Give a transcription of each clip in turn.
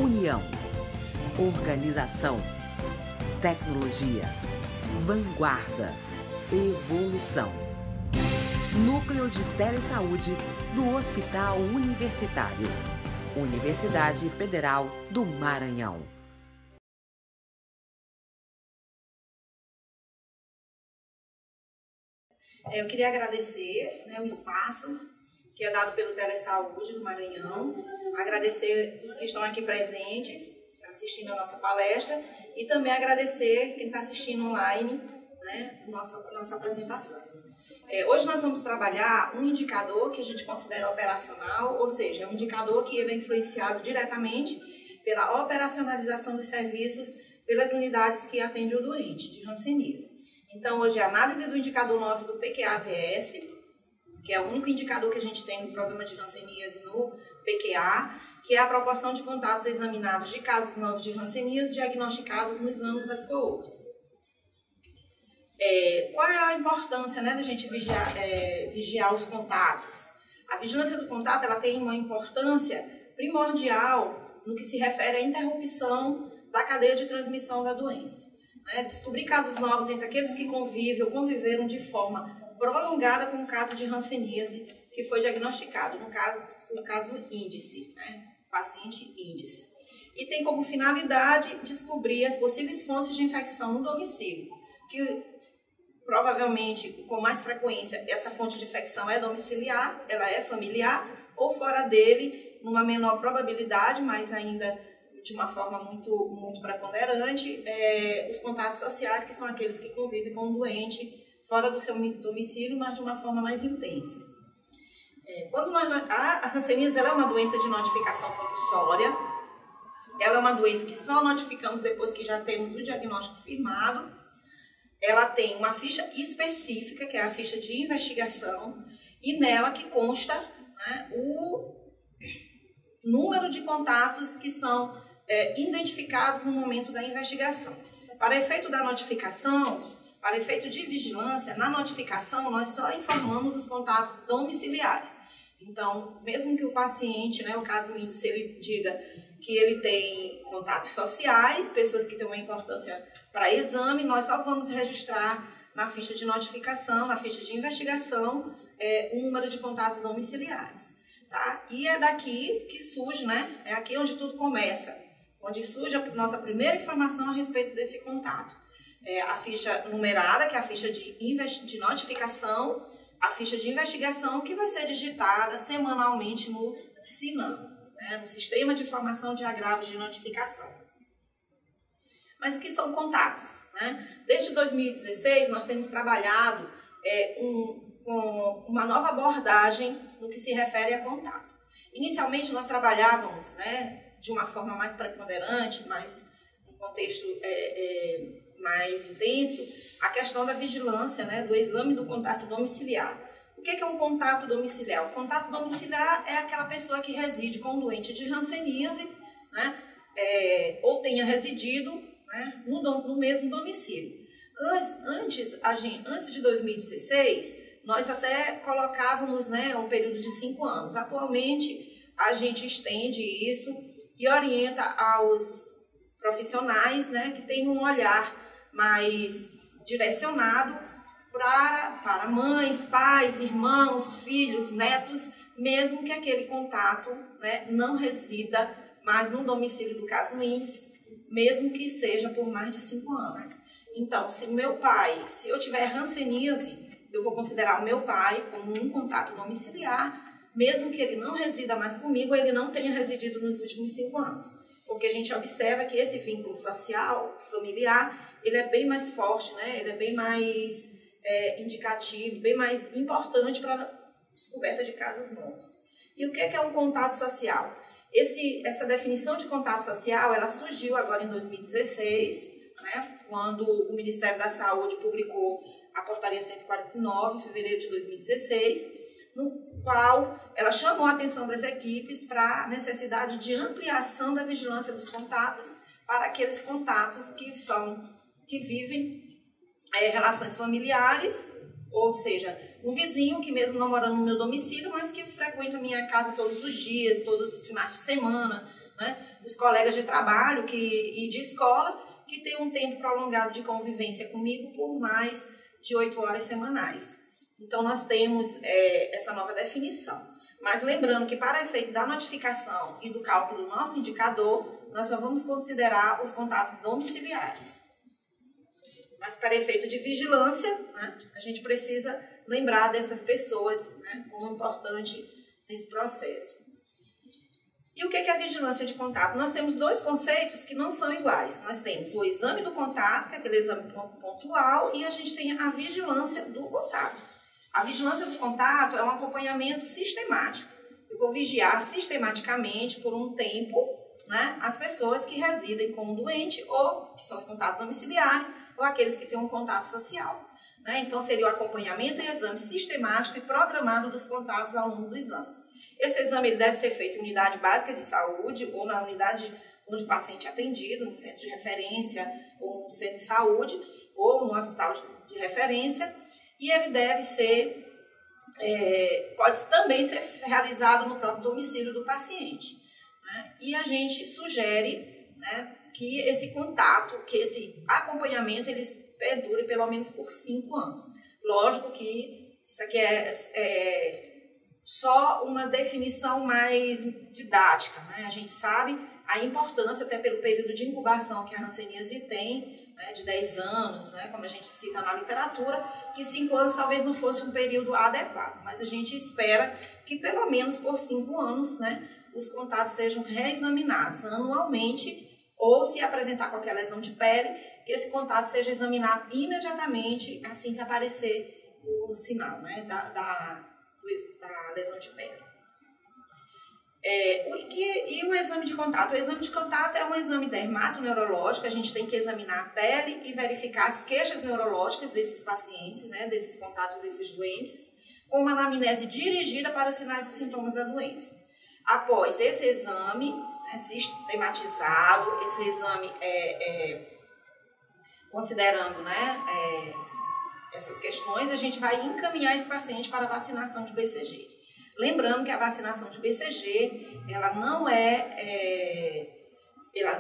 União, organização, tecnologia, vanguarda, evolução. Núcleo de Telesaúde do Hospital Universitário. Universidade Federal do Maranhão. Eu queria agradecer o espaço que é dado pelo Telesaúde do Maranhão, agradecer os que estão aqui presentes, assistindo a nossa palestra, e também agradecer quem está assistindo online nossa apresentação. Hoje nós vamos trabalhar um indicador que a gente considera operacional, ou seja, um indicador que ele é influenciado diretamente pela operacionalização dos serviços pelas unidades que atendem o doente de hanseníase. Então, hoje é a análise do indicador 9 do PQA-VS, que é o único indicador que a gente tem no programa de hanseníase no PQA, que é a proporção de contatos examinados de casos novos de hanseníase diagnosticados nos anos das coortes. Qual é a importância da gente vigiar os contatos? A vigilância do contato ela tem uma importância primordial no que se refere à interrupção da cadeia de transmissão da doença. Descobrir casos novos entre aqueles que convivem ou conviveram de forma prolongada com o caso de hanseníase que foi diagnosticado, no caso índice, paciente índice. E tem como finalidade descobrir as possíveis fontes de infecção no domicílio, que provavelmente, com mais frequência, essa fonte de infecção é domiciliar, ela é familiar, ou fora dele, numa menor probabilidade, mas ainda de uma forma muito preponderante, os contatos sociais, que são aqueles que convivem com o doente fora do seu domicílio, mas de uma forma mais intensa. A hanseníase ela é uma doença de notificação compulsória, ela é uma doença que só notificamos depois que já temos o diagnóstico firmado. Ela tem uma ficha específica, que é a ficha de investigação, e nela que consta o número de contatos que são identificados no momento da investigação. Para efeito da notificação, para efeito de vigilância, na notificação nós só informamos os contatos domiciliares. Então, mesmo que o paciente, o caso índice, ele diga que ele tem contatos sociais, pessoas que têm uma importância para exame, nós só vamos registrar na ficha de notificação, na ficha de investigação, o número de contatos domiciliares. Tá? E é daqui que surge, é aqui onde tudo começa, onde surge a nossa primeira informação a respeito desse contato. A ficha numerada, que é a ficha de notificação, a ficha de investigação, que vai ser digitada semanalmente no SINAM, no Sistema de Informação de Agravos de Notificação. Mas o que são contatos? Desde 2016, nós temos trabalhado com uma nova abordagem no que se refere a contato. Inicialmente, nós trabalhávamos de uma forma mais preponderante, um contexto mais intenso, a questão da vigilância, do exame do contato domiciliar. O que é um contato domiciliar? O contato domiciliar é aquela pessoa que reside com o doente de hanseníase, ou tenha residido no mesmo domicílio. Antes de 2016, nós até colocávamos um período de 5 anos. Atualmente, a gente estende isso e orienta aos profissionais que têm um olhar mais direcionado para mães, pais, irmãos, filhos, netos, mesmo que aquele contato não resida mais no domicílio do caso índice, mesmo que seja por mais de 5 anos. Então, se eu tiver hanseníase, eu vou considerar o meu pai como um contato domiciliar, mesmo que ele não resida mais comigo, ele não tenha residido nos últimos 5 anos. Porque a gente observa que esse vínculo social, familiar, ele é bem mais forte, ele é bem mais indicativo, bem mais importante para a descoberta de casos novos. E o que é um contato social? Essa definição de contato social, ela surgiu agora em 2016, quando o Ministério da Saúde publicou a Portaria 149, em fevereiro de 2016, no qual ela chamou a atenção das equipes para a necessidade de ampliação da vigilância dos contatos para aqueles contatos que vivem relações familiares, ou seja, um vizinho que mesmo não morando no meu domicílio, mas que frequenta a minha casa todos os dias, todos os finais de semana, né, dos colegas de trabalho e de escola que têm um tempo prolongado de convivência comigo por mais de 8 horas semanais. Então, nós temos essa nova definição. Mas lembrando que para efeito da notificação e do cálculo do nosso indicador, nós só vamos considerar os contatos domiciliares. Mas para efeito de vigilância, né, a gente precisa lembrar dessas pessoas, né, como importante nesse processo. E o que é a vigilância de contato? Nós temos dois conceitos que não são iguais. Nós temos o exame do contato, que é aquele exame pontual, e a gente tem a vigilância do contato. A vigilância do contato é um acompanhamento sistemático. Eu vou vigiar sistematicamente por um tempo, né, as pessoas que residem com o doente ou que são os contatos domiciliares ou aqueles que têm um contato social. Né? Então, seria o acompanhamento e exame sistemático e programado dos contatos ao longo dos anos. Esse exame ele deve ser feito em unidade básica de saúde ou na unidade onde o paciente é atendido, no centro de referência ou no centro de saúde ou no hospital de referência. E ele deve ser, pode também ser realizado no próprio domicílio do paciente. Né? E a gente sugere, né, que esse contato, que esse acompanhamento, ele perdure pelo menos por 5 anos. Lógico que isso aqui é só uma definição mais didática, né? A gente sabe a importância, até pelo período de incubação que a hanseníase tem, né, de 10 anos, né, como a gente cita na literatura, que 5 anos talvez não fosse um período adequado, mas a gente espera que pelo menos por 5 anos, né, os contatos sejam reexaminados anualmente, ou se apresentar qualquer lesão de pele, que esse contato seja examinado imediatamente assim que aparecer o sinal, né, da lesão de pele. E o exame de contato? O exame de contato é um exame dermatoneurológico, a gente tem que examinar a pele e verificar as queixas neurológicas desses pacientes, né, desses contatos desses doentes, com uma anamnese dirigida para os sinais e sintomas da doença. Após esse exame, né, sistematizado, esse exame considerando, né, essas questões, a gente vai encaminhar esse paciente para a vacinação de BCG. Lembrando que a vacinação de BCG, ela não a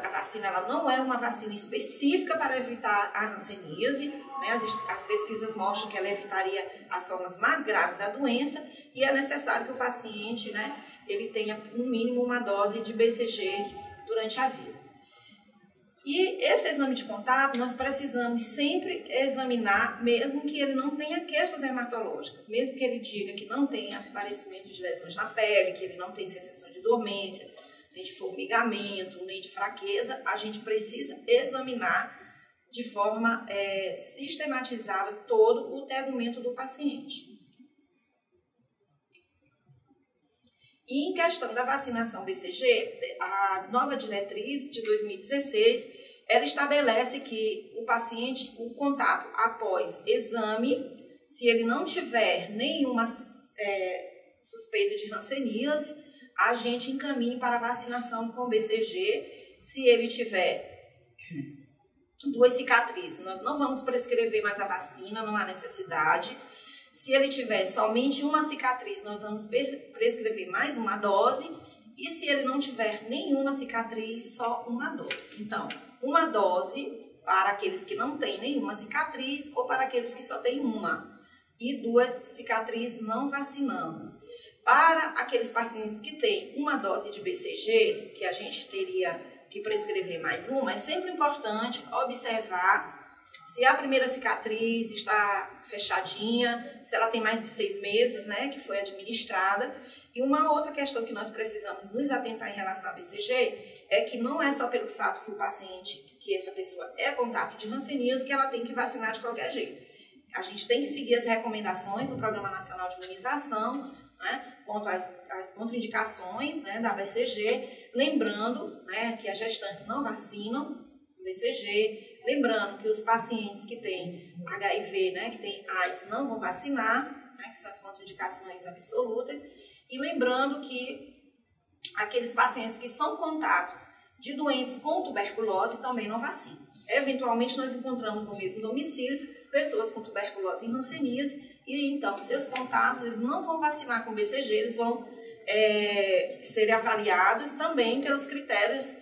vacina ela não é uma vacina específica para evitar a hanseníase, né? As pesquisas mostram que ela evitaria as formas mais graves da doença e é necessário que o paciente, né, ele tenha no mínimo uma dose de BCG durante a vida. E esse exame de contato, nós precisamos sempre examinar, mesmo que ele não tenha queixas dermatológicas, mesmo que ele diga que não tem aparecimento de lesões na pele, que ele não tem sensação de dormência, nem de formigamento, nem de fraqueza, a gente precisa examinar de forma sistematizada todo o tegumento do paciente. E em questão da vacinação BCG, a nova diretriz de 2016, ela estabelece que o paciente, o contato após exame, se ele não tiver nenhuma suspeita de hanseníase, a gente encaminha para a vacinação com BCG. Se ele tiver 2 cicatrizes, nós não vamos prescrever mais a vacina, não há necessidade. Se ele tiver somente uma cicatriz, nós vamos prescrever mais uma dose. E se ele não tiver nenhuma cicatriz, só uma dose. Então, uma dose para aqueles que não têm nenhuma cicatriz ou para aqueles que só têm uma. E 2 cicatrizes não vacinamos. Para aqueles pacientes que têm uma dose de BCG, que a gente teria que prescrever mais uma, é sempre importante observar se a primeira cicatriz está fechadinha, se ela tem mais de 6 meses, né, que foi administrada. E uma outra questão que nós precisamos nos atentar em relação à BCG é que não é só pelo fato que o paciente, que essa pessoa é contato de hanseníase, que ela tem que vacinar de qualquer jeito. A gente tem que seguir as recomendações do Programa Nacional de Imunização, né, quanto às contraindicações, né, da BCG, lembrando, né, que as gestantes não vacinam BCG, lembrando que os pacientes que têm HIV, né, que têm AIDS, não vão vacinar, né, que são as contraindicações absolutas, e lembrando que aqueles pacientes que são contatos de doentes com tuberculose também não vacinam. Eventualmente, nós encontramos no mesmo domicílio pessoas com tuberculose e hanseníase, e então seus contatos eles não vão vacinar com BCG, eles vão serem avaliados também pelos critérios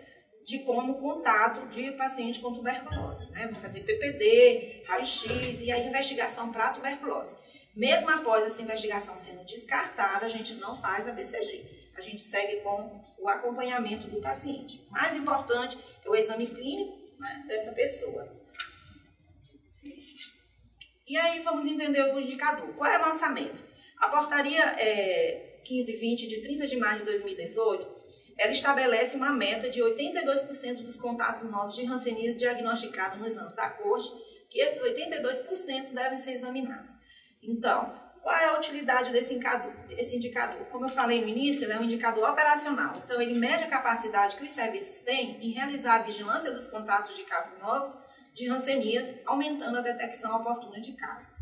de como contato de paciente com tuberculose, né? Vou fazer PPD, raio-x e a investigação para tuberculose. Mesmo após essa investigação sendo descartada, a gente não faz a BCG. A gente segue com o acompanhamento do paciente. O mais importante é o exame clínico, né, dessa pessoa. E aí vamos entender o indicador. Qual é a nossa meta? A portaria 1520 de 30 de maio de 2018, ela estabelece uma meta de 82% dos contatos novos de hanseníase diagnosticados nos anos da corte, que esses 82% devem ser examinados. Então, qual é a utilidade desse indicador? Como eu falei no início, ele é um indicador operacional. Então, ele mede a capacidade que os serviços têm em realizar a vigilância dos contatos de casos novos de hanseníase, aumentando a detecção oportuna de casos.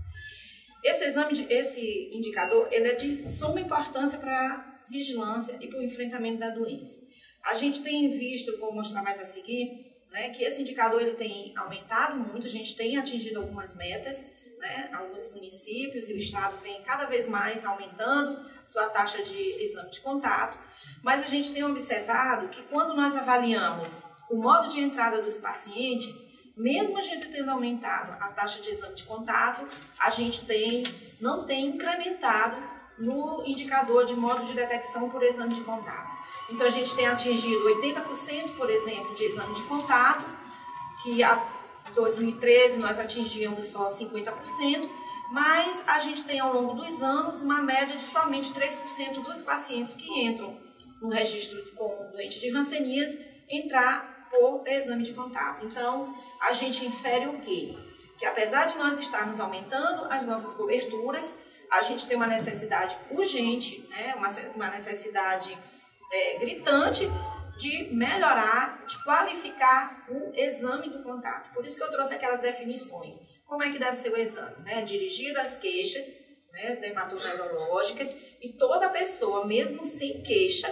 Esse indicador ele é de suma importância para a vigilância e para o enfrentamento da doença. A gente tem visto, vou mostrar mais a seguir, né, que esse indicador ele tem aumentado muito, a gente tem atingido algumas metas, né, alguns municípios e o estado vem cada vez mais aumentando sua taxa de exame de contato, mas a gente tem observado que quando nós avaliamos o modo de entrada dos pacientes, mesmo a gente tendo aumentado a taxa de exame de contato, a gente não tem incrementado no indicador de modo de detecção por exame de contato. Então, a gente tem atingido 80%, por exemplo, de exame de contato, que em 2013 nós atingíamos só 50%, mas a gente tem ao longo dos anos uma média de somente 3% dos pacientes que entram no registro com doente de hanseníase entrar por exame de contato. Então, a gente infere o quê? Que apesar de nós estarmos aumentando as nossas coberturas, a gente tem uma necessidade urgente, né, uma necessidade gritante de melhorar, de qualificar o exame do contato. Por isso que eu trouxe aquelas definições. Como é que deve ser o exame? Né? Dirigido às queixas, né, dermatoneurológicas, e toda pessoa, mesmo sem queixa,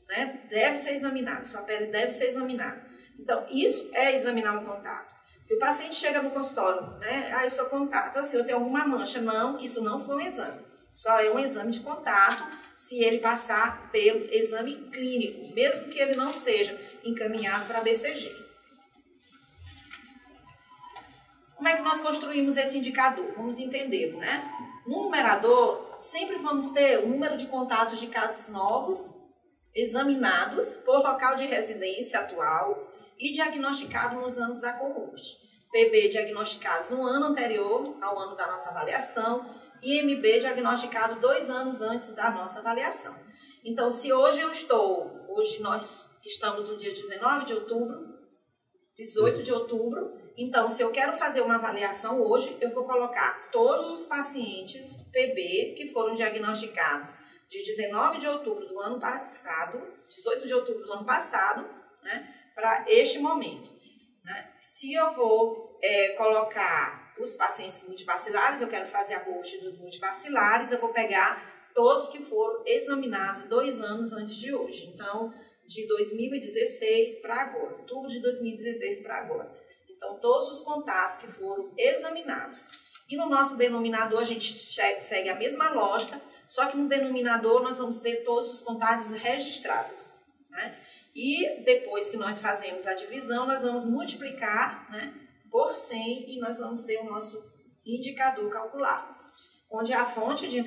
né, deve ser examinada, sua pele deve ser examinada. Então, isso é examinar o contato. Se o paciente chega no consultório, né, eu sou contato, assim, eu tenho alguma mancha, não, isso não foi um exame. Só é um exame de contato se ele passar pelo exame clínico, mesmo que ele não seja encaminhado para BCG. Como é que nós construímos esse indicador? Vamos entender, né? No numerador, sempre vamos ter o número de contatos de casos novos, examinados por local de residência atual e diagnosticado nos anos da coorte. PB diagnosticados no ano anterior ao ano da nossa avaliação e MB diagnosticado 2 anos antes da nossa avaliação. Então, se hoje nós estamos no dia 19 de outubro, 18 de outubro, então se eu quero fazer uma avaliação hoje, eu vou colocar todos os pacientes PB que foram diagnosticados de 19 de outubro do ano passado, 18 de outubro do ano passado, né, para este momento. Né? Se eu vou colocar os pacientes multibacilares, eu quero fazer a coorte dos multibacilares, eu vou pegar todos que foram examinados 2 anos antes de hoje. Então, de 2016 para agora, outubro de 2016 para agora. Então, todos os contatos que foram examinados. E no nosso denominador, a gente segue a mesma lógica, só que no denominador nós vamos ter todos os contatos registrados. Né? E depois que nós fazemos a divisão, nós vamos multiplicar, né, por 100 e nós vamos ter o nosso indicador calculado. Onde é a fonte de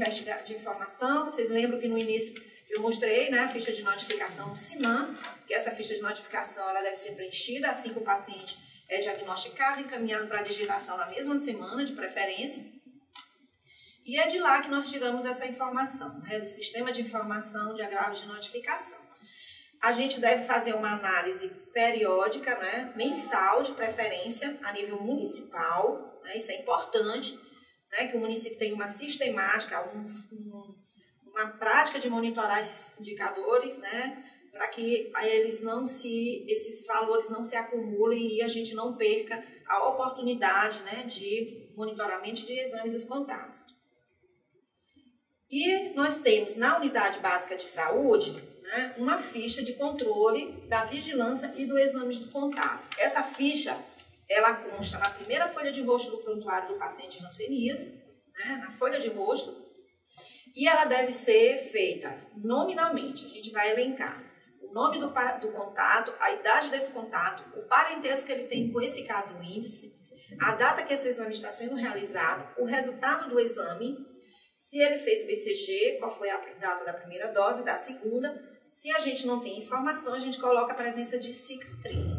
informação, vocês lembram que no início eu mostrei, né, a ficha de notificação do SINAM, que essa ficha de notificação ela deve ser preenchida assim que o paciente é diagnosticado, encaminhado para a digitação na mesma semana, de preferência. E é de lá que nós tiramos essa informação, né, do sistema de informação de agravos de notificação. A gente deve fazer uma análise periódica, né, mensal de preferência a nível municipal, né, isso é importante, né, que o município tenha uma sistemática, uma prática de monitorar esses indicadores, né, para que esses valores não se acumulem e a gente não perca a oportunidade, né, de monitoramento de exame dos contatos. E nós temos na unidade básica de saúde, né, uma ficha de controle da vigilância e do exame de contato. Essa ficha, ela consta na primeira folha de rosto do prontuário do paciente hanseníase, né, na folha de rosto, E ela deve ser feita nominalmente. A gente vai elencar o nome do contato, a idade desse contato, o parentesco que ele tem com esse caso índice, a data que esse exame está sendo realizado, o resultado do exame, se ele fez BCG, qual foi a data da primeira dose, da segunda. Se a gente não tem informação, a gente coloca a presença de cicatriz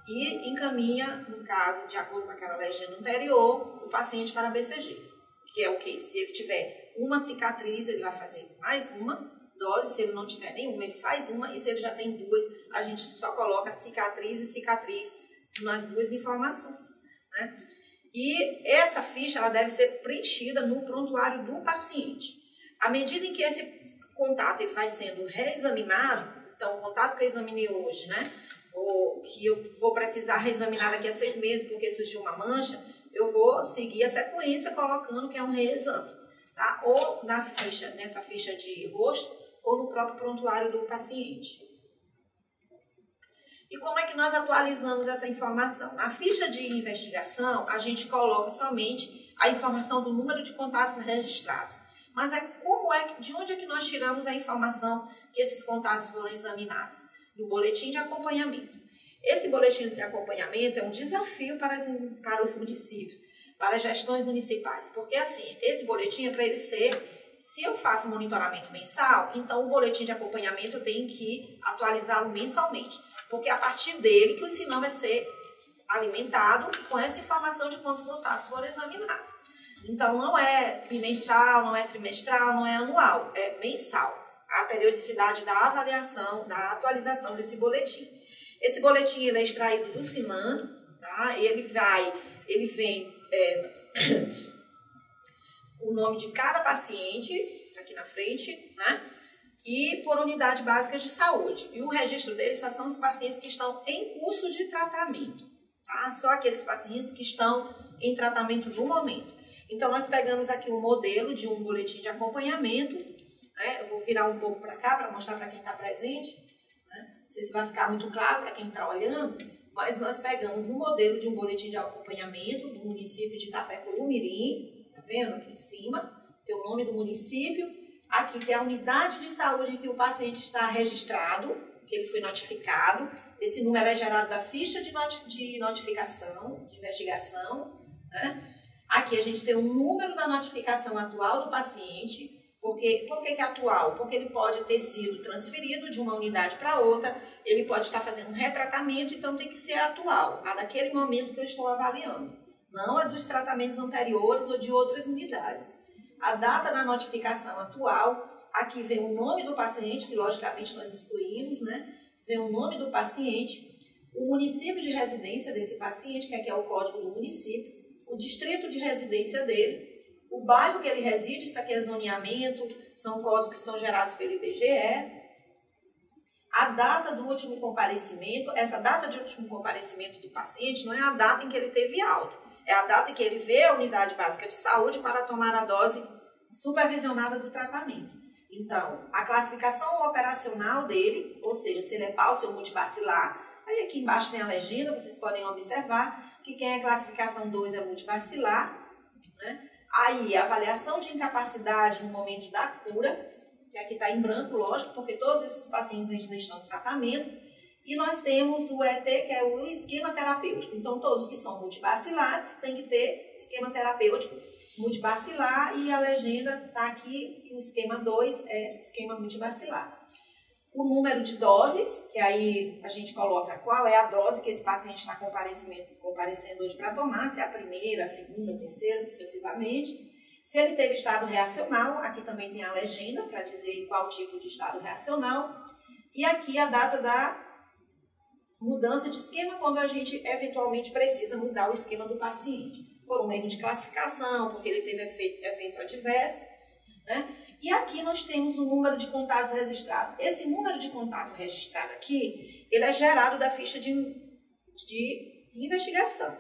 e encaminha, no caso, de acordo com aquela legenda anterior, o paciente para BCGs, que é o quê? Se ele tiver uma cicatriz, ele vai fazer mais uma dose, se ele não tiver nenhuma, ele faz uma, e se ele já tem duas, a gente só coloca cicatriz e cicatriz nas duas informações, né? E essa ficha, ela deve ser preenchida no prontuário do paciente. À medida em que esse contato ele vai sendo reexaminado, então o contato que eu examinei hoje, né, ou que eu vou precisar reexaminar daqui a 6 meses porque surgiu uma mancha, eu vou seguir a sequência colocando que é um reexame, tá? Ou nessa ficha de rosto, ou no próprio prontuário do paciente. E como é que nós atualizamos essa informação? Na ficha de investigação, a gente coloca somente a informação do número de contatos registrados. Mas de onde é que nós tiramos a informação que esses contatos foram examinados? Do boletim de acompanhamento. Esse boletim de acompanhamento é um desafio para os municípios, para as gestões municipais. Porque, assim, esse boletim é para ele ser, se eu faço monitoramento mensal, então o boletim de acompanhamento eu tenho que atualizá-lo mensalmente. Porque é a partir dele que o sinal vai ser alimentado com essa informação de quantos contatos foram examinados. Então, não é bimensal, não é trimestral, não é anual, é mensal. A periodicidade da avaliação, da atualização desse boletim. Esse boletim ele é extraído do Sinan, tá? Ele vem o nome de cada paciente, aqui na frente, né? E por unidade básica de saúde. E o registro dele só são os pacientes que estão em curso de tratamento, tá? Só aqueles pacientes que estão em tratamento no momento. Então, nós pegamos aqui um modelo de um boletim de acompanhamento, né? Eu vou virar um pouco para cá para mostrar para quem está presente, né? Não sei se vai ficar muito claro para quem está olhando, mas nós pegamos um modelo de um boletim de acompanhamento do município de Itapecuru-Mirim, tá vendo aqui em cima? Tem o nome do município, aqui tem a unidade de saúde em que o paciente está registrado, que ele foi notificado, esse número é gerado da ficha de notificação, de investigação, né? Aqui a gente tem o número da notificação atual do paciente. Por que é atual? Porque ele pode ter sido transferido de uma unidade para outra, ele pode estar fazendo um retratamento, então tem que ser atual, a daquele momento que eu estou avaliando. Não é dos tratamentos anteriores ou de outras unidades. A data da notificação atual, aqui vem o nome do paciente, que logicamente nós excluímos, né? Vem o nome do paciente, o município de residência desse paciente, que aqui é o código do município, o distrito de residência dele, o bairro que ele reside, isso aqui é zoneamento, são códigos que são gerados pelo IBGE, a data do último comparecimento, essa data de último comparecimento do paciente não é a data em que ele teve alta, é a data em que ele vê a unidade básica de saúde para tomar a dose supervisionada do tratamento. Então, a classificação operacional dele, ou seja, se ele é pálcio ou multibacilar, aí aqui embaixo tem a legenda, vocês podem observar que quem é classificação 2 é multibacilar, né? Aí, a avaliação de incapacidade no momento da cura, que aqui está em branco, lógico, porque todos esses pacientes ainda estão em tratamento. E nós temos o ET, que é o esquema terapêutico. Então, todos que são multibacilares têm que ter esquema terapêutico multibacilar e a legenda está aqui, que o esquema 2 é esquema multibacilar. O número de doses, que aí a gente coloca qual é a dose que esse paciente está comparecendo hoje para tomar, se é a primeira, a segunda, a terceira, sucessivamente. Se ele teve estado reacional, aqui também tem a legenda para dizer qual tipo de estado reacional. E aqui a data da mudança de esquema, quando a gente eventualmente precisa mudar o esquema do paciente. Por um erro de classificação, porque ele teve evento adverso, né? E aqui nós temos o número de contatos registrados. Esse número de contato registrado aqui, ele é gerado da ficha de investigação.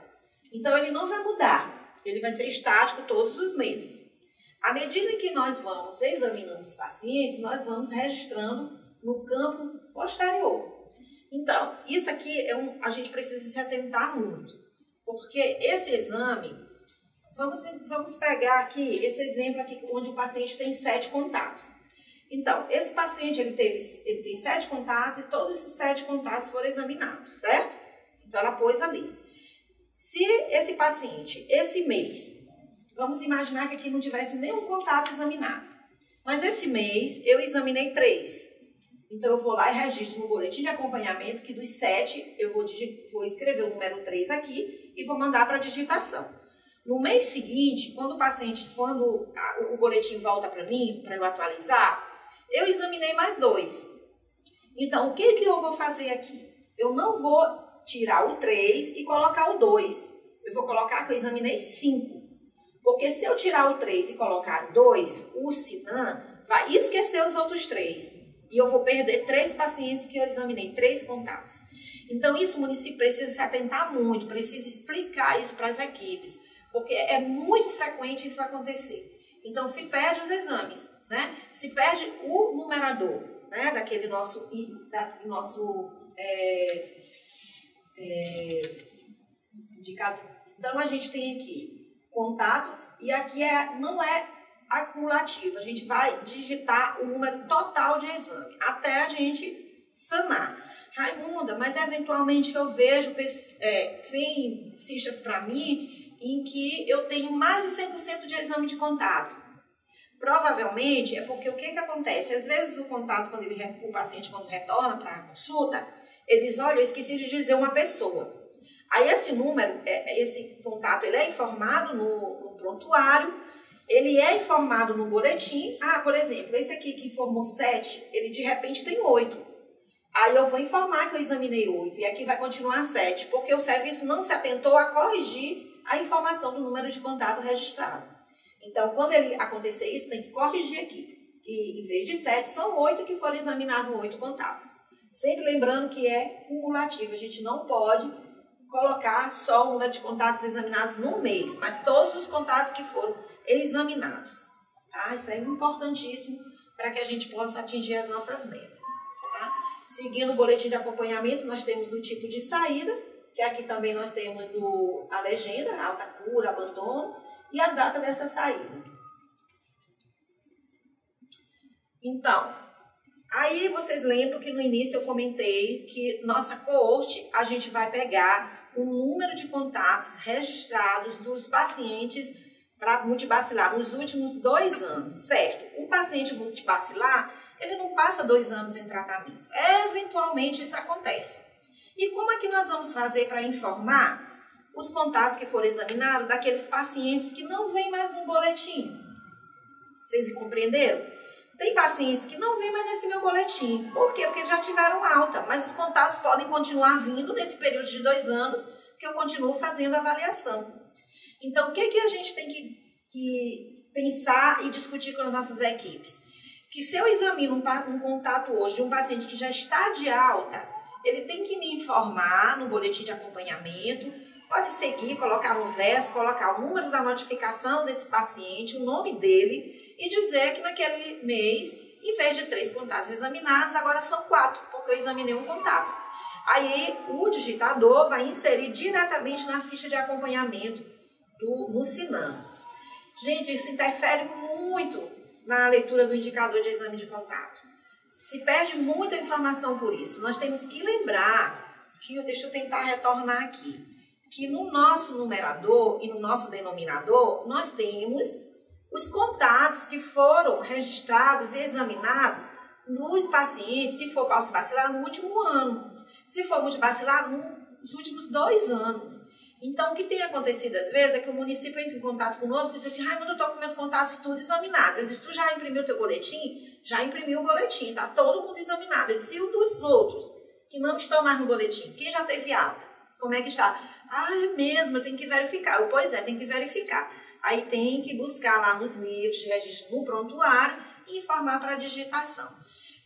Então, ele não vai mudar. Ele vai ser estático todos os meses. À medida que nós vamos examinando os pacientes, nós vamos registrando no campo posterior. Então, isso aqui a gente precisa se atentar muito. Porque esse exame vamos pegar aqui esse exemplo aqui onde o paciente tem 7 contatos. Então, esse paciente ele tem 7 contatos e todos esses 7 contatos foram examinados, certo? Então, ela pôs ali. Se esse paciente, esse mês, vamos imaginar que aqui não tivesse nenhum contato examinado, mas esse mês eu examinei 3. Então, eu vou lá e registro no boletim de acompanhamento que dos 7, eu vou escrever o número 3 aqui e vou mandar para digitação. No mês seguinte, quando o boletim volta para mim, para eu atualizar, eu examinei mais 2. Então, o que eu vou fazer aqui? Eu não vou tirar o 3 e colocar o 2. Eu vou colocar que eu examinei 5. Porque se eu tirar o 3 e colocar o 2, o Sinan vai esquecer os outros 3. E eu vou perder 3 pacientes que eu examinei, 3 contatos. Então, isso o município precisa se atentar muito, precisa explicar isso para as equipes, porque é muito frequente isso acontecer. Então, se perde os exames, né? Se perde o numerador, né? Daquele nosso indicador. Então, a gente tem aqui contatos e aqui não é acumulativo. A gente vai digitar o número total de exame até a gente sanar. Raimunda, mas eventualmente eu vejo, vem fichas para mim em que eu tenho mais de 100% de exame de contato. Provavelmente é porque o que acontece? Às vezes o contato, o paciente quando retorna para a consulta, ele diz, olha, eu esqueci de dizer uma pessoa. Aí esse número, esse contato, ele é informado no prontuário, ele é informado no boletim. Ah, por exemplo, esse aqui que informou 7, ele de repente tem 8. Aí eu vou informar que eu examinei 8 e aqui vai continuar 7, porque o serviço não se atentou a corrigir a informação do número de contato registrado. Então, quando ele acontecer isso, tem que corrigir aqui, que em vez de 7, são 8 que foram examinados 8 contatos. Sempre lembrando que é cumulativo, a gente não pode colocar só o número de contatos examinados no mês, mas todos os contatos que foram examinados. Tá? Isso é importantíssimo para que a gente possa atingir as nossas metas. Tá? Seguindo o boletim de acompanhamento, nós temos o tipo de saída, que aqui também nós temos a legenda, alta cura, abandono, e a data dessa saída. Então, aí vocês lembram que no início eu comentei que nossa coorte, a gente vai pegar o número de contatos registrados dos pacientes para multibacilar nos últimos 2 anos, certo? Um paciente multibacilar, ele não passa 2 anos em tratamento. Eventualmente isso acontece. E como é que nós vamos fazer para informar os contatos que foram examinados daqueles pacientes que não vêm mais no boletim? Vocês compreenderam? Tem pacientes que não vêm mais nesse meu boletim. Por quê? Porque já tiveram alta, mas os contatos podem continuar vindo nesse período de 2 anos que eu continuo fazendo a avaliação. Então, o que a gente tem que pensar e discutir com as nossas equipes? Que se eu examino um contato hoje de um paciente que já está de alta, ele tem que me informar no boletim de acompanhamento, pode seguir, colocar no verso, colocar o número da notificação desse paciente, o nome dele, e dizer que naquele mês, em vez de 3 contatos examinados, agora são 4, porque eu examinei um contato. Aí o digitador vai inserir diretamente na ficha de acompanhamento no Sinan. Gente, isso interfere muito na leitura do indicador de exame de contato. Se perde muita informação por isso. Nós temos que lembrar que, deixa eu tentar retornar aqui, que no nosso numerador e no nosso denominador, nós temos os contatos que foram registrados e examinados nos pacientes, se for paucibacilar, no último ano. Se for multibacilar, nos últimos 2 anos. Então, o que tem acontecido às vezes é que o município entra em contato conosco e diz assim, Raimundo, eu estou com meus contatos tudo examinados. Eu disse, tu já imprimiu o teu boletim? Já imprimiu o boletim, está todo mundo examinado. Eu disse, e o dos outros que não estão mais no boletim? Quem já teve alta? Como é que está? Ah, é mesmo, eu tenho que verificar. Pois é, tem que verificar. Aí tem que buscar lá nos livros de registro no prontuário e informar para a digitação.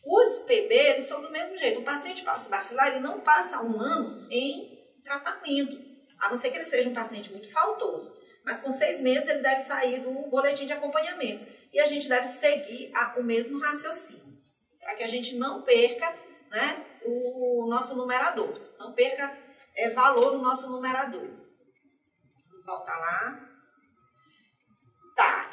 Os PB, eles são do mesmo jeito. O paciente paucibacilar, ele não passa 1 ano em tratamento, a não ser que ele seja um paciente muito faltoso. Mas com 6 meses ele deve sair do boletim de acompanhamento. E a gente deve seguir o mesmo raciocínio, para que a gente não perca, né, o nosso numerador, não perca valor no nosso numerador. Vamos voltar lá.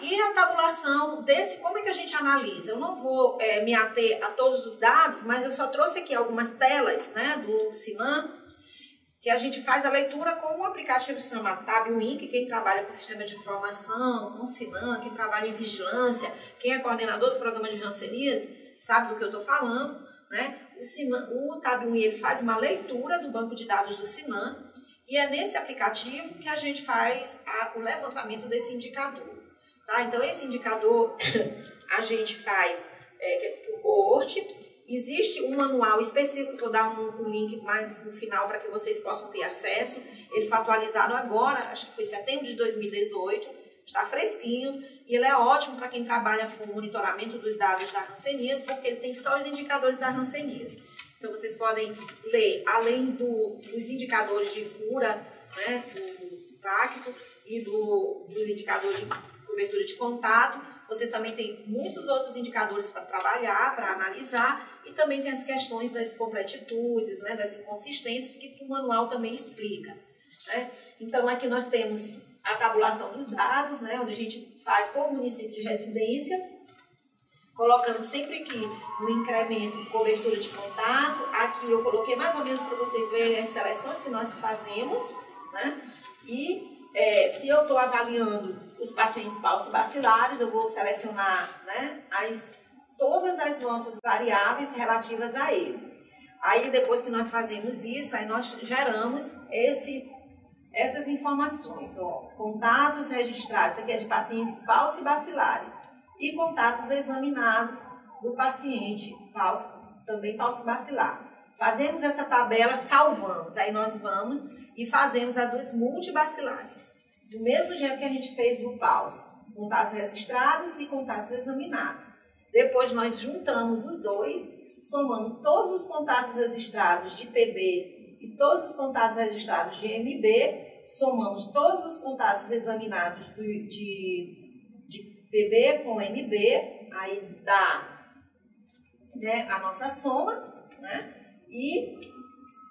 E a tabulação desse, como é que a gente analisa? Eu não vou me ater a todos os dados, mas eu só trouxe aqui algumas telas, né, do Sinan, que a gente faz a leitura com um aplicativo chamado TabWin, que quem trabalha com sistema de informação, com Sinan, quem trabalha em vigilância, quem é coordenador do programa de hanseníase, sabe do que eu estou falando, né? O TabWin, ele faz uma leitura do banco de dados do Sinan, e é nesse aplicativo que a gente faz o levantamento desse indicador. Tá? Então, esse indicador a gente faz por coorte. Existe um manual específico, vou dar um link mais no final para que vocês possam ter acesso. Ele foi atualizado agora, acho que foi setembro de 2018, está fresquinho e ele é ótimo para quem trabalha com o monitoramento dos dados da hanseníase, porque ele tem só os indicadores da hanseníase. Então, vocês podem ler, além dos indicadores de cura, né, do impacto e do indicador de cobertura de contato, vocês também têm muitos outros indicadores para trabalhar, para analisar, e também tem as questões das completitudes, né, das inconsistências, que o manual também explica. Né? Então, aqui nós temos a tabulação dos dados, né, onde a gente faz por município de residência, colocando sempre aqui no incremento cobertura de contato. Aqui eu coloquei mais ou menos para vocês verem as seleções que nós fazemos, né? E se eu estou avaliando os pacientes paucibacilares, eu vou selecionar, né, todas as nossas variáveis relativas a ele. Aí depois que nós fazemos isso, aí nós geramos essas informações, ó, contatos registrados, isso aqui é de pacientes paucibacilares, e contatos examinados do paciente também paucibacilar. Fazemos essa tabela, salvamos, aí nós vamos e fazemos a dos multibacilares. Do mesmo jeito que a gente fez o pauci, contatos registrados e contatos examinados. Depois nós juntamos os dois, somando todos os contatos registrados de PB e todos os contatos registrados de MB, somamos todos os contatos examinados de PB com MB, aí dá, né, a nossa soma, né? E,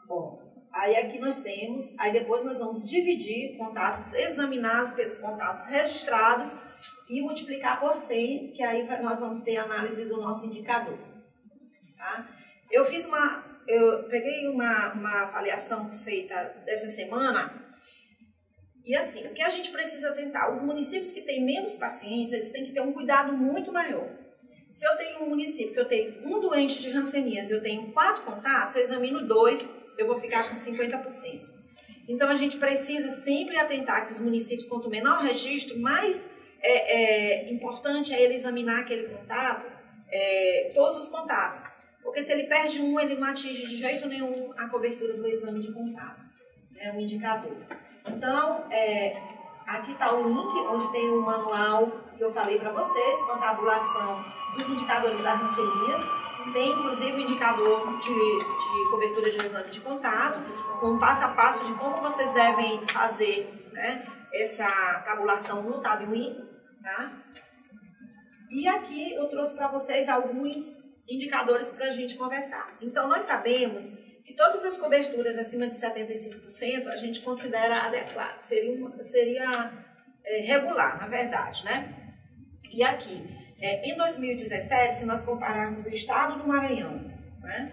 bom, aí aqui nós temos, aí depois nós vamos dividir contatos examinados pelos contatos registrados e multiplicar por 100, que aí nós vamos ter a análise do nosso indicador. Tá? Eu peguei uma avaliação feita dessa semana, e assim, o que a gente precisa tentar? Os municípios que têm menos pacientes, eles têm que ter um cuidado muito maior. Se eu tenho um município que eu tenho um doente de hanseníase, eu tenho 4 contatos, eu examino 2, eu vou ficar com 50%. Então, a gente precisa sempre atentar que os municípios, quanto menor o registro, mais importante é ele examinar aquele contato, todos os contatos. Porque se ele perde um, ele não atinge de jeito nenhum a cobertura do exame de contato, né, o indicador. Então, aqui está o link, onde tem o manual que eu falei para vocês, com a tabulação dos indicadores da hanseníase. Tem, inclusive, o indicador de cobertura de exame de contato, com um passo a passo de como vocês devem fazer, né, essa tabulação no TabWin, tá? E aqui eu trouxe para vocês alguns indicadores para a gente conversar. Então, nós sabemos que todas as coberturas acima de 75% a gente considera adequado, seria regular, na verdade, né? E aqui, em 2017, se nós compararmos o estado do Maranhão, né?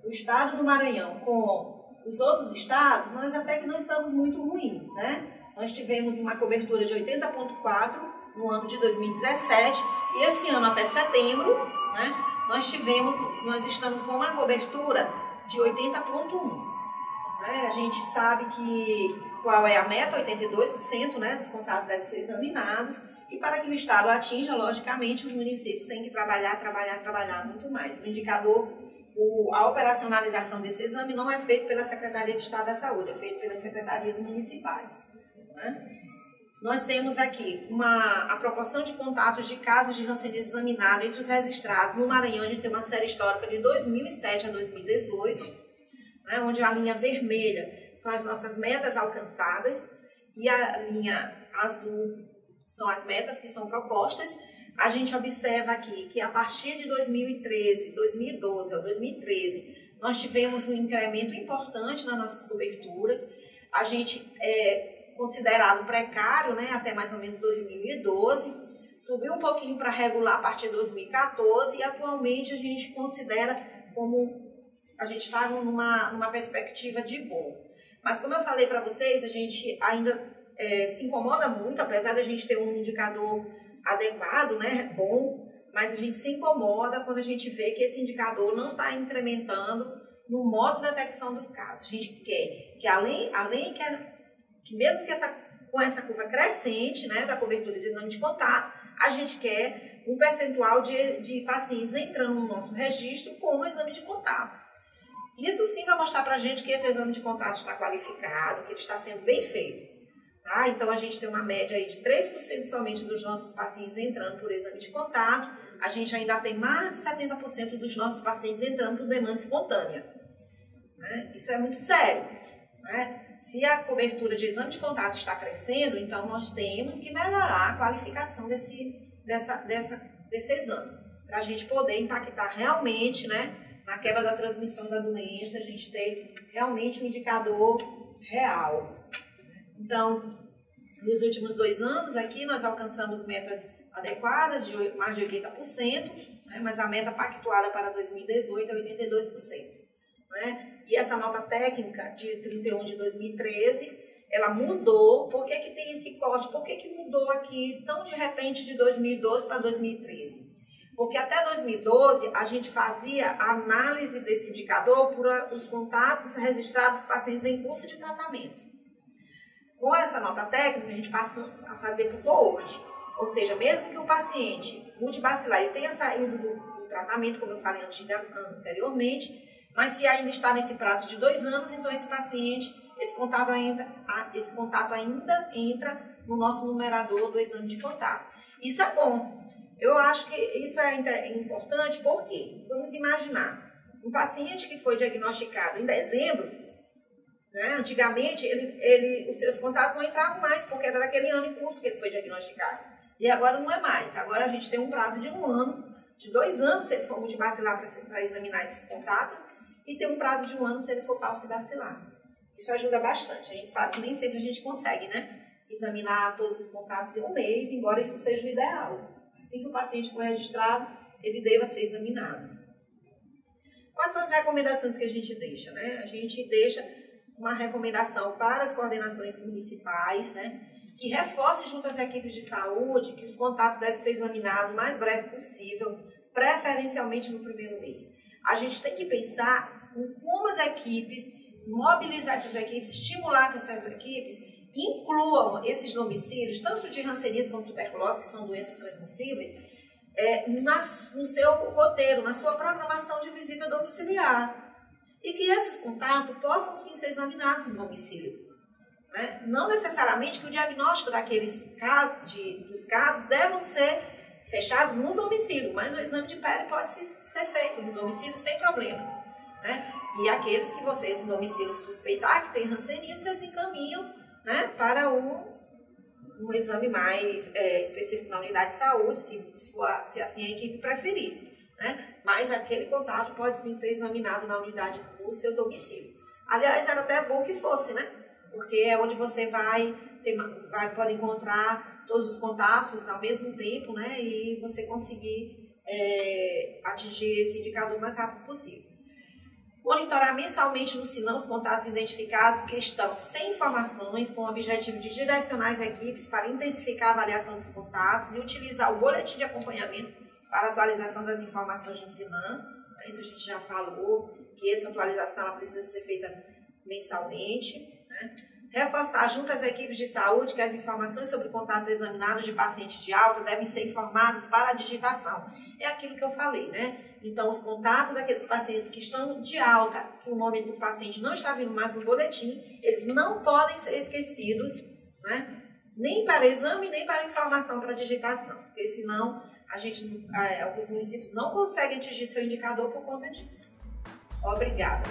O estado do Maranhão com os outros estados, nós até que não estamos muito ruins, né? Nós tivemos uma cobertura de 80,4% no ano de 2017 e esse ano até setembro, né? Nós estamos com uma cobertura de 80,1%. Né? A gente sabe qual é a meta, 82%, né, dos contatos devem ser examinados. E para que o Estado atinja, logicamente, os municípios têm que trabalhar muito mais. O indicador, a operacionalização desse exame não é feito pela Secretaria de Estado da Saúde, é feito pelas secretarias municipais. Né? Nós temos aqui a proporção de contatos de casos de hanseníase examinado entre os registrados no Maranhão. A gente tem uma série histórica de 2007 a 2018, né, onde a linha vermelha são as nossas metas alcançadas e a linha azul são as metas que são propostas. A gente observa aqui que a partir de 2012 ou 2013, nós tivemos um incremento importante nas nossas coberturas. A gente considerado precário, né, até mais ou menos 2012, subiu um pouquinho para regular a partir de 2014 e atualmente a gente considera como a gente está numa perspectiva de bom. Mas como eu falei para vocês, a gente ainda se incomoda muito, apesar de a gente ter um indicador adequado, né, bom, mas a gente se incomoda quando a gente vê que esse indicador não está incrementando no modo de detecção dos casos. A gente quer que que mesmo que com essa curva crescente, né, da cobertura de exame de contato, a gente quer um percentual de pacientes entrando no nosso registro com o exame de contato. Isso sim vai mostrar para a gente que esse exame de contato está qualificado, que ele está sendo bem feito. Tá? Então, a gente tem uma média aí de 3% somente dos nossos pacientes entrando por exame de contato. A gente ainda tem mais de 70% dos nossos pacientes entrando por demanda espontânea. Né? Isso é muito sério. Né? Se a cobertura de exame de contato está crescendo, então nós temos que melhorar a qualificação desse exame, para a gente poder impactar realmente, né, na quebra da transmissão da doença, a gente ter realmente um indicador real. Então, nos últimos 2 anos aqui nós alcançamos metas adequadas de mais de 80%, né, mas a meta pactuada para 2018 é 82%. Né? E essa nota técnica de 31 de 2013, ela mudou. Por que tem esse corte? Por que mudou aqui tão de repente de 2012 para 2013? Porque até 2012 a gente fazia a análise desse indicador por os contatos registrados dos pacientes em curso de tratamento. Com essa nota técnica a gente passou a fazer por coorte. Ou seja, mesmo que o paciente multibacilar tenha saído do tratamento, como eu falei anteriormente, mas se ainda está nesse prazo de 2 anos, então esse paciente, esse contato ainda entra no nosso numerador do exame de contato. Isso é bom. Eu acho que isso é importante porque, vamos imaginar, um paciente que foi diagnosticado em dezembro, né, antigamente os seus contatos não entravam mais, porque era daquele ano em curso que ele foi diagnosticado. E agora não é mais. Agora a gente tem um prazo de 1 ano, de 2 anos se ele for multibacilar para examinar esses contatos, e tem um prazo de 1 ano se ele for paucibacilar. Isso ajuda bastante. A gente sabe que nem sempre a gente consegue, né, examinar todos os contatos em 1 mês, embora isso seja o ideal. Assim que o paciente for registrado, ele deva ser examinado. Quais são as recomendações que a gente deixa? Né? A gente deixa uma recomendação para as coordenações municipais, né, que reforce junto às equipes de saúde que os contatos devem ser examinados o mais breve possível, preferencialmente no primeiro mês. A gente tem que pensar em como as equipes, mobilizar essas equipes, estimular que essas equipes incluam esses domicílios, tanto de hanseníase como tuberculose, que são doenças transmissíveis, no seu roteiro, na sua programação de visita domiciliar. E que esses contatos possam sim ser examinados no domicílio. Né? Não necessariamente que o diagnóstico daqueles casos, dos casos devam ser fechados no domicílio, mas o exame de pele pode ser feito no domicílio sem problema. Né? E aqueles que você no domicílio suspeitar que tem hanseníase, vocês encaminham, né, para um exame mais específico na unidade de saúde, se assim a equipe preferir. Né? Mas aquele contato pode sim ser examinado na unidade do seu domicílio. Aliás, era até bom que fosse, né? Porque é onde você pode encontrar todos os contatos ao mesmo tempo, né? E você conseguir atingir esse indicador o mais rápido possível. Monitorar mensalmente no SINAM os contatos identificados que estão sem informações, com o objetivo de direcionar as equipes para intensificar a avaliação dos contatos e utilizar o boletim de acompanhamento para atualização das informações no SINAM. Isso a gente já falou, que essa atualização ela precisa ser feita mensalmente. Né? Reforçar junto às equipes de saúde que as informações sobre contatos examinados de pacientes de alta devem ser informados para a digitação. É aquilo que eu falei, né? Então, os contatos daqueles pacientes que estão de alta, que o nome do paciente não está vindo mais no boletim, eles não podem ser esquecidos, né? Nem para exame, nem para informação para digitação, porque senão alguns municípios não conseguem atingir seu indicador por conta disso. Obrigada.